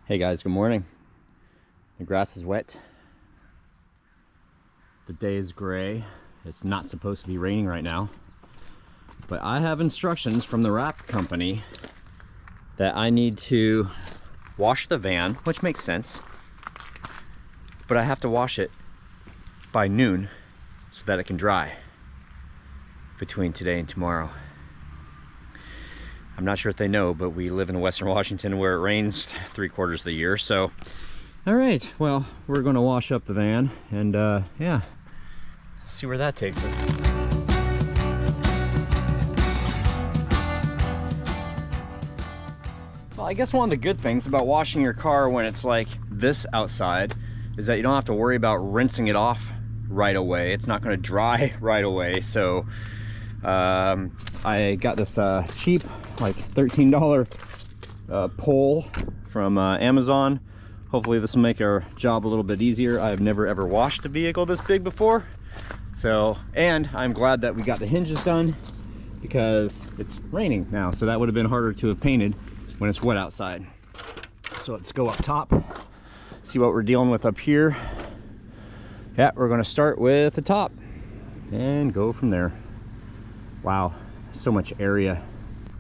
Hey guys, good morning. The grass is wet. The day is gray. It's not supposed to be raining right now. But I have instructions from the wrap company that I need to wash the van, which makes sense. But I have to wash it by noon so that it can dry between today and tomorrow. I'm not sure if they know, but we live in Western Washington where it rains 3/4 of the year, so. All right, well, we're gonna wash up the van and yeah, see where that takes us. Well, I guess one of the good things about washing your car when it's like this outside is that you don't have to worry about rinsing it off right away. It's not gonna dry right away, so I got this cheap, like $13 pole from Amazon. Hopefully this will make our job a little bit easier. I've never ever washed a vehicle this big before. So, and I'm glad that we got the hinges done because it's raining now. So that would have been harder to have painted when it's wet outside. So let's go up top, see what we're dealing with up here. Yeah, we're gonna start with the top and go from there. Wow, so much area.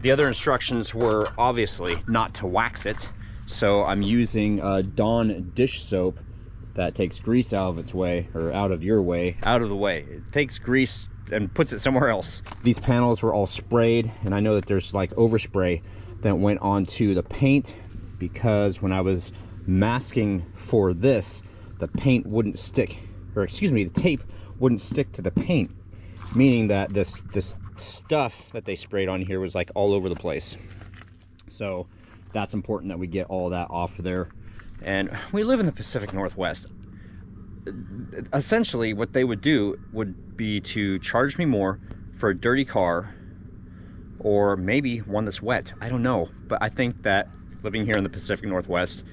The other instructions were obviously not to wax it. So I'm using Dawn dish soap that takes grease out of its way, or out of your way, out of the way. It takes grease and puts it somewhere else. These panels were all sprayed, and I know that there's like overspray that went onto the paint because when I was masking for this, the paint wouldn't stick, or excuse me, the tape wouldn't stick to the paint, meaning that this stuff that they sprayed on here was like all over the place. So that's important that we get all that off of there. And we live in the Pacific Northwest. Essentially what they would do would be to charge me more for a dirty car, or maybe one that's wet. I don't know, but I think that living here in the Pacific Northwest,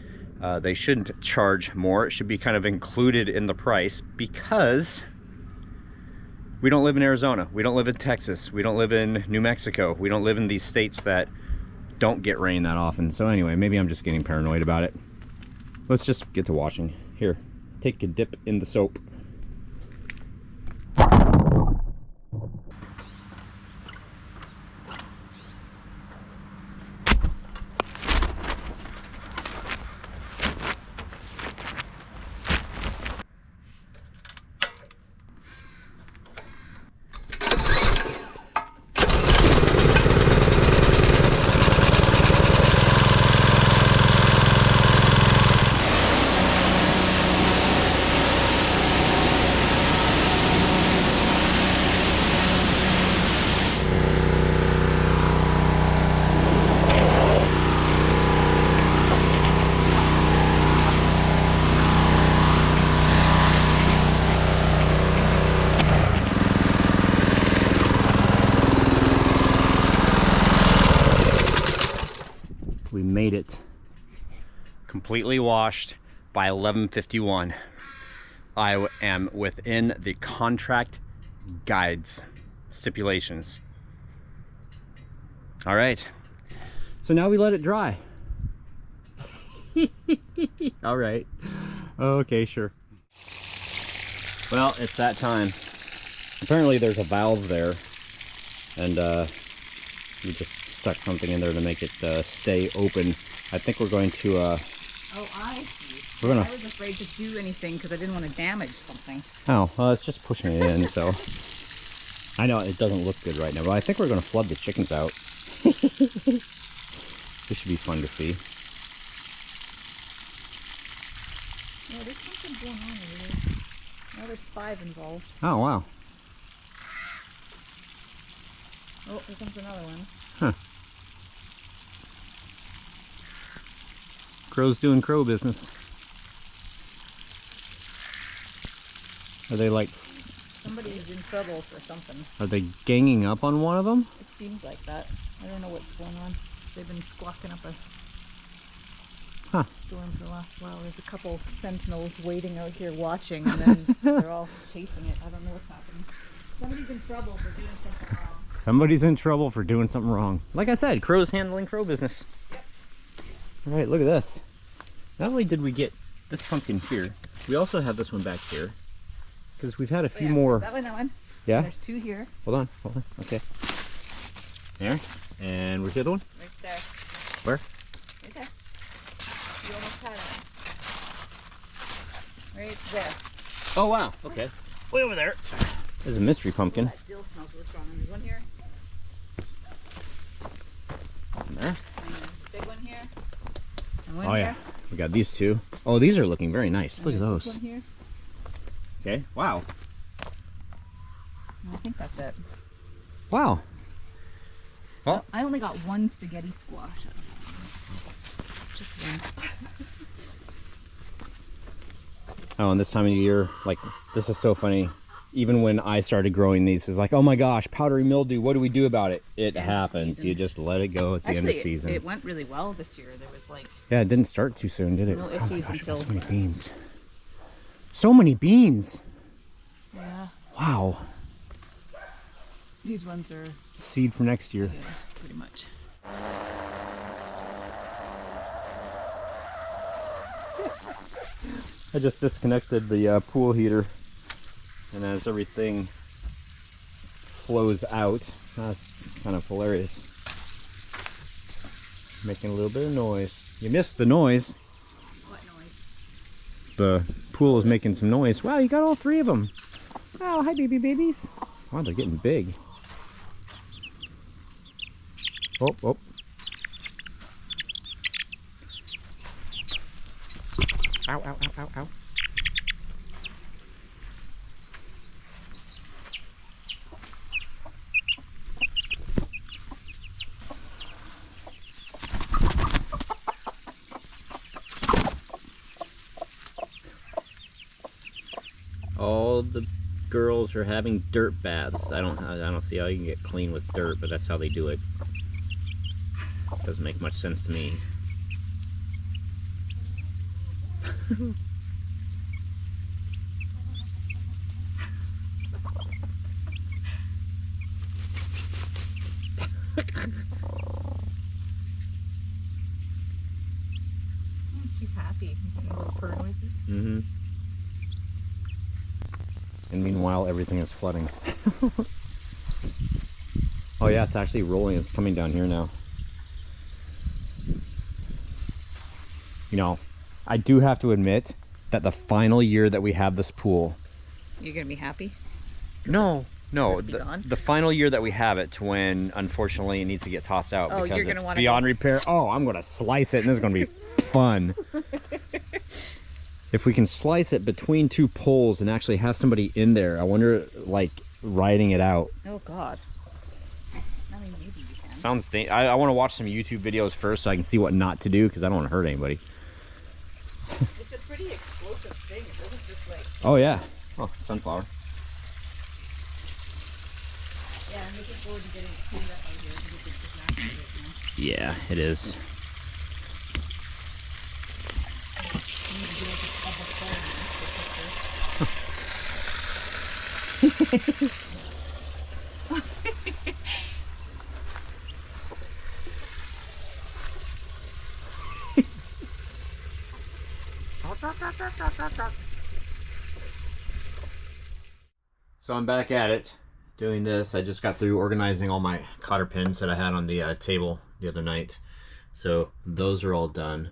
they shouldn't charge more. It should be kind of included in the price because we don't live in Arizona, we don't live in Texas, we don't live in New Mexico, we don't live in these states that don't get rain that often. So anyway, maybe I'm just getting paranoid about it. Let's just get to washing. Here, take a dip in the soap. We made it. Completely washed by 11:51. I am within the contract guides stipulations. All right. So now we let it dry. All right. Okay, sure. Well, it's that time. Apparently there's a valve there, and we just stuck something in there to make it stay open. I think we're going to oh, I see. I was afraid to do anything because I didn't want to damage something. Oh, well, it's just pushing it in, so. I know it doesn't look good right now, but I think we're going to flood the chickens out. This should be fun to see. Yeah, there's something going on over here. Now there's 5 involved. Oh, wow. Oh, here comes another one. Huh. Crows doing crow business. Are they like... Somebody's in trouble for something. Are they ganging up on one of them? It seems like that. I don't know what's going on. They've been squawking up a storm for the last while. There's a couple sentinels waiting out here watching, and then they're all chasing it. I don't know what's happening. Somebody's in trouble for doing something wrong. Somebody's in trouble for doing something wrong. Like I said, crows handling crow business. All right, look at this. not only did we get this pumpkin here, we also have this one back here. Because we've had a few more. That one. Yeah? There's 2 here. Hold on. Okay. There. And where's the other one? Right there. Where? Right there. You almost had it. Right there. Oh, wow. Okay. Way over there. There's a mystery pumpkin. That dill smells really strong. And there's one here. And there. And there's a big one here. And one Oh, here. yeah. We got these 2. Oh, these are looking very nice. And Look at there's those. This one here. Okay. Wow. And I think that's it. Wow. Well, I only got 1 spaghetti squash. Just one. oh, and this time of year, like, this is so funny. Even when I started growing these, it's like, oh my gosh, powdery mildew, what do we do about it? It happens. You just let it go. It's the end of season. It went really well this year. There was like yeah, it didn't start too soon, did it? no issues gosh, until. so many beans. So many beans. Yeah. Wow. These ones are Seed for next year. yeah, pretty much. I just disconnected the pool heater, and as everything flows out, that's kind of hilarious. Making a little bit of noise. You missed the noise. What noise? The pool is making some noise. Wow, you got all 3 of them. Wow, hi baby babies. Wow, they're getting big. Oh, oh. Ow, ow, ow, ow, ow. All the girls are having dirt baths. I don't see how you can get clean with dirt, but that's how they do it. Doesn't make much sense to me. She's happy. Making little purr noises. Mm-hmm. And meanwhile, everything is flooding. Oh yeah, it's actually rolling. It's coming down here now. You know, I do have to admit that the final year that we have this pool. You're gonna be happy? No, gone? the final year that we have it, to when unfortunately it needs to get tossed out Oh, because you're gonna it's wanna beyond repair. Oh, I'm gonna slice it, and this is gonna be fun. If we can slice it between 2 poles and actually have somebody in there, I wonder, like, riding it out. Oh God. I mean, maybe you can. Sounds I want to watch some YouTube videos first so I can see what not to do, because I don't want to hurt anybody. It's a pretty explosive thing. It doesn't just like. Oh yeah. Oh, sunflower. Yeah, I'm looking forward to getting it cleaned up out here because it's just nasty right now. Yeah, it is. I need to do like a public photo. So I'm back at it, doing this. I just got through organizing all my cotter pins that I had on the table the other night. So those are all done.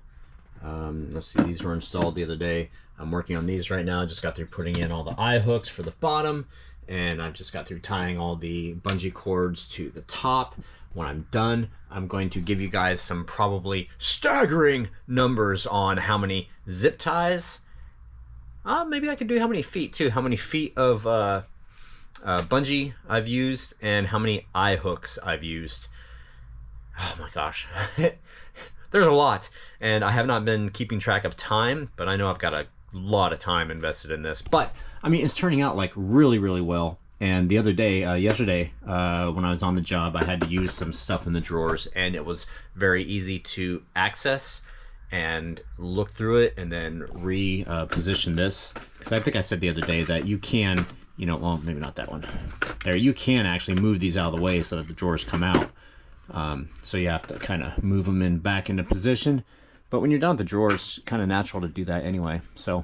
Let's see, these were installed the other day. I'm working on these right now. I just got through putting in all the eye hooks for the bottom, and I've just got through tying all the bungee cords to the top. When I'm done, I'm going to give you guys some probably staggering numbers on how many zip ties. Maybe I could do how many feet too. How many feet of bungee I've used, and how many eye hooks I've used. Oh my gosh. There's a lot, and I have not been keeping track of time, but I know I've got a lot of time invested in this. But I mean, it's turning out like really, really well. And the other day, yesterday, when I was on the job, I had to use some stuff in the drawers, and it was very easy to access and look through it and then reposition this. Because I think I said the other day that you can, you know, well, maybe not that one. There, you can actually move these out of the way so that the drawers come out. So you have to kind of move them back into position. But when you're done with the drawer, it's kind of natural to do that anyway. So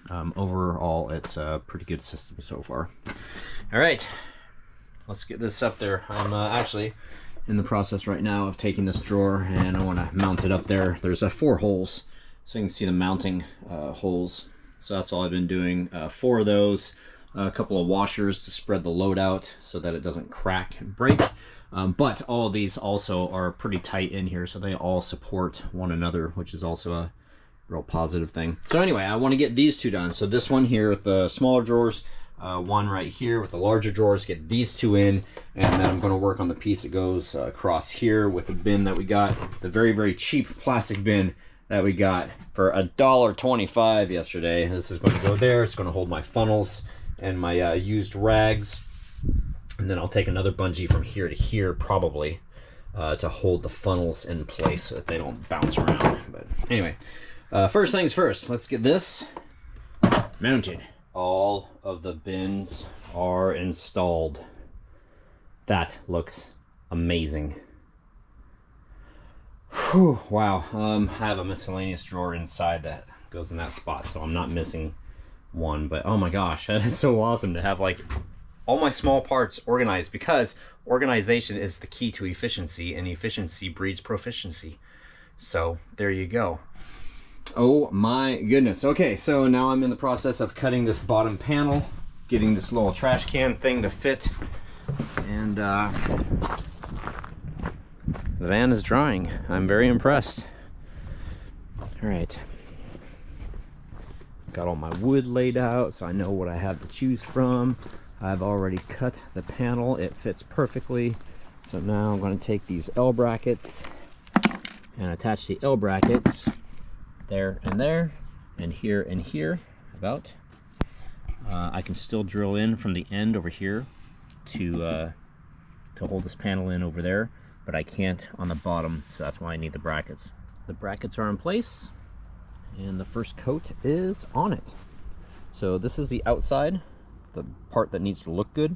overall, it's a pretty good system so far. All right, let's get this up there. I'm actually in the process right now of taking this drawer, and I want to mount it up there. There's 4 holes, so you can see the mounting holes. So that's all I've been doing. 4 of those, a couple of washers to spread the load out so that it doesn't crack and break. But all of these also are pretty tight in here, so they all support one another, which is also a real positive thing. So anyway, I want to get these 2 done. So this one here with the smaller drawers, one right here with the larger drawers, get these 2 in, and then I'm going to work on the piece that goes across here with the bin that we got, the very, very cheap plastic bin that we got for $1.25 yesterday. This is going to go there. It's going to hold my funnels and my used rags, and then I'll take another bungee from here to here probably to hold the funnels in place so that they don't bounce around. But anyway, first things first, let's get this mounted. All of the bins are installed. That looks amazing. Whew, wow. I have a miscellaneous drawer inside that goes in that spot, so I'm not missing one. But oh my gosh, that is so awesome to have like all my small parts organized, because organization is the key to efficiency, and efficiency breeds proficiency. So there you go. Oh my goodness. Okay, so now I'm in the process of cutting this bottom panel, getting this little trash can thing to fit, and the van is drying. I'm very impressed. All right. Got all my wood laid out, so I know what I have to choose from. I've already cut the panel. It fits perfectly. So now I'm going to take these L brackets and attach the L brackets there, and here, about. I can still drill in from the end over here to hold this panel in over there, but I can't on the bottom, so that's why I need the brackets. The brackets are in place, and the first coat is on it. So this is the outside, the part that needs to look good.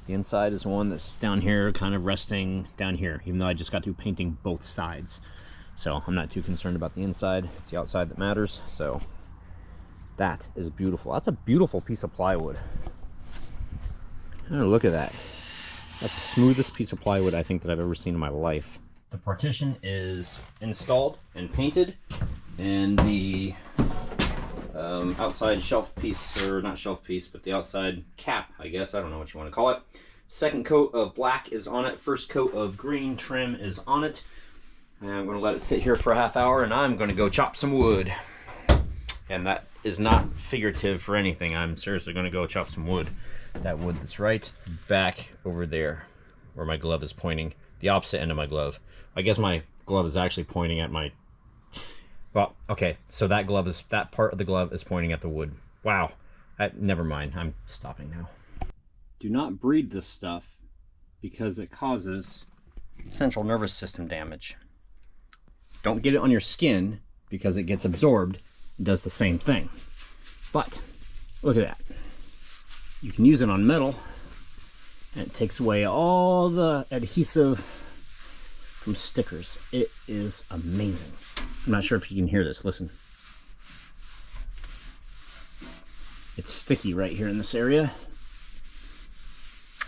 The inside is the one that's down here, kind of resting down here, even though I just got through painting both sides. So I'm not too concerned about the inside. It's the outside that matters. So that is beautiful. That's a beautiful piece of plywood. Oh, look at that. That's the smoothest piece of plywood I think that I've ever seen in my life. The partition is installed and painted, and the outside shelf piece, or not shelf piece, but the outside cap, I guess, I don't know what you want to call it. Second coat of black is on it. First coat of green trim is on it. And I'm going to let it sit here for a half hour, and I'm going to go chop some wood. And that is not figurative for anything. I'm seriously going to go chop some wood. That wood that's right back over there where my glove is pointing, the opposite end of my glove. I guess my glove is actually pointing at my... Well, okay, so that part of the glove is pointing at the wood. Wow. Never mind. I'm stopping now. Do not breed this stuff because it causes central nervous system damage. Don't get it on your skin because it gets absorbed and does the same thing. But look at that. You can use it on metal, and it takes away all the adhesive from stickers. It is amazing. I'm not sure if you can hear this. Listen. It's sticky right here in this area.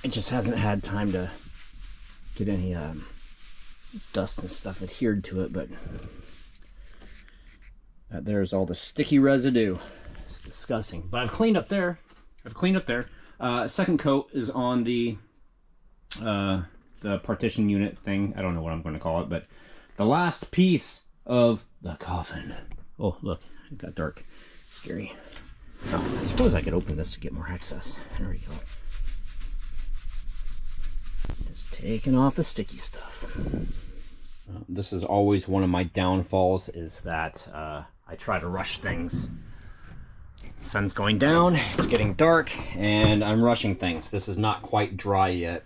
It just hasn't had time to get any dust and stuff adhered to it, but there's all the sticky residue. It's disgusting. But I've cleaned up there. Second coat is on the partition unit thing. I don't know what I'm going to call it, but the last piece of the coffin. Oh, look, it got dark. Scary. Oh, I suppose I could open this to get more access. There we go. Just taking off the sticky stuff. This is always one of my downfalls, is that I try to rush things. Sun's going down, it's getting dark, and I'm rushing things. This is not quite dry yet,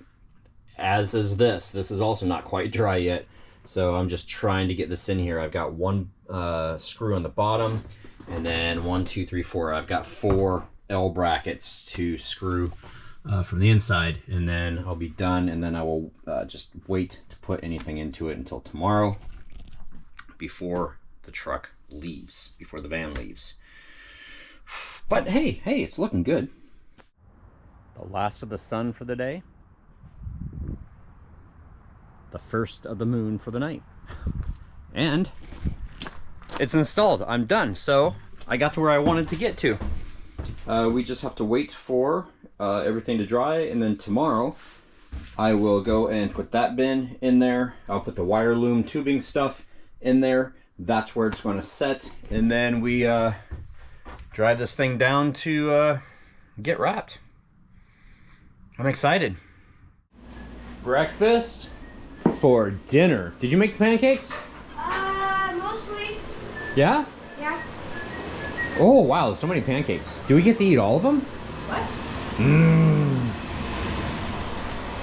as is this. This is also not quite dry yet, so I'm just trying to get this in here. I've got one screw on the bottom, and then 1, 2, 3, 4. I've got 4 L brackets to screw from the inside, and then I'll be done, and then I will just wait to put anything into it until tomorrow before the truck leaves, before the van leaves. But hey, it's looking good. The last of the sun for the day. The first of the moon for the night. And it's installed. I'm done. So I got to where I wanted to get to. We just have to wait for everything to dry, and then tomorrow I will go and put that bin in there. I'll put the wire loom tubing stuff in there. That's where it's going to set, and then we drive this thing down to get wrapped. I'm excited. Breakfast for dinner. Did you make the pancakes? Mostly. Yeah? Yeah. Oh wow, so many pancakes. Do we get to eat all of them? What? Mmm.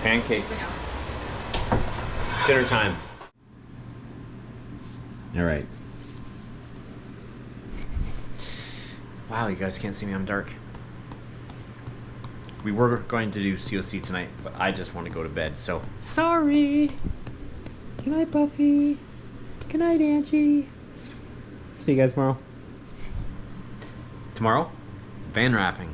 Pancakes. Dinner time. All right. Wow, you guys can't see me, I'm dark. We were going to do COC tonight, but I just want to go to bed, so sorry. Good night, Buffy. Good night, Angie. See you guys tomorrow. Tomorrow, van wrapping.